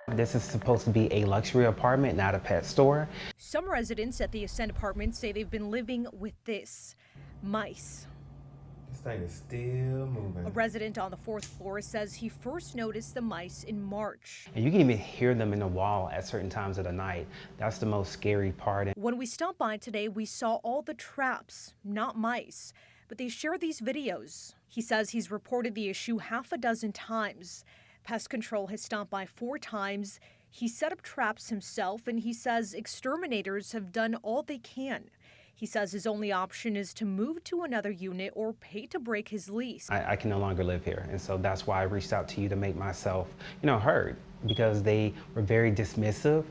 This is supposed to be a luxury apartment, not a pet store. Some residents at the Ascent apartment say they've been living with this, mice. This thing is still moving. A resident on the 4th floor says he first noticed the mice in March. And you can even hear them in the wall at certain times of the night. That's the most scary part. When we stopped by today, we saw all the traps, not mice, but they share these videos. He says he's reported the issue half a dozen times. Pest control has stopped by 4 times. He set up traps himself, and he says exterminators have done all they can. He says his only option is to move to another unit or pay to break his lease. I can no longer live here, and so that's why I reached out to you to make myself, heard, because they were very dismissive.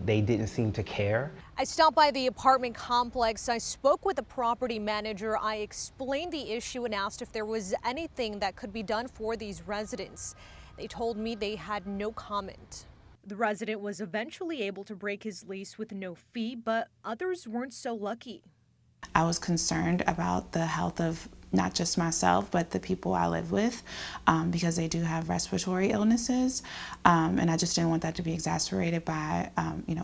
They didn't seem to care. I stopped by the apartment complex. I spoke with the property manager. I explained the issue and asked if there was anything that could be done for these residents. They told me they had no comment. The resident was eventually able to break his lease with no fee, but others weren't so lucky. I was concerned about the health of not just myself, but the people I live with, because they do have respiratory illnesses. And I just didn't want that to be exacerbated by,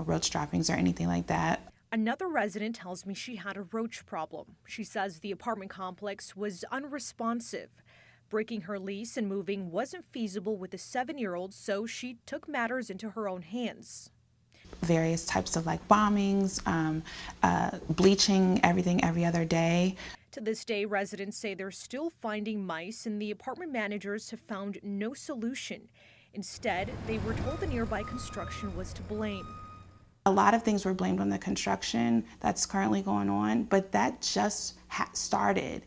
roach droppings or anything like that. Another resident tells me she had a roach problem. She says the apartment complex was unresponsive. Breaking her lease and moving wasn't feasible with a 7-year-old, so she took matters into her own hands. Various types of bombings, bleaching everything every other day. To this day, residents say they're still finding mice, and the apartment managers have found no solution. Instead, they were told the nearby construction was to blame. A lot of things were blamed on the construction that's currently going on, but that just started.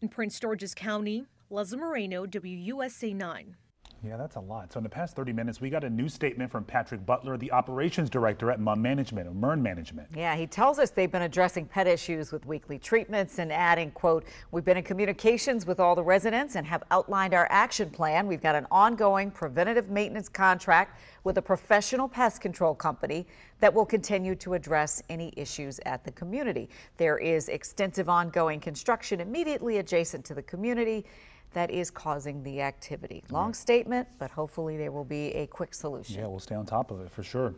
In Prince George's County, Leslie Moreno, WUSA 9. Yeah, that's a lot. So in the past 30 minutes, we got a new statement from Patrick Butler, the operations director at Mern Management. Yeah, he tells us they've been addressing pet issues with weekly treatments and adding, quote, "We've been in communications with all the residents and have outlined our action plan. We've got an ongoing preventative maintenance contract with a professional pest control company that will continue to address any issues at the community. There is extensive ongoing construction immediately adjacent to the community that is causing the activity." Long statement, but hopefully there will be a quick solution. Yeah, we'll stay on top of it for sure.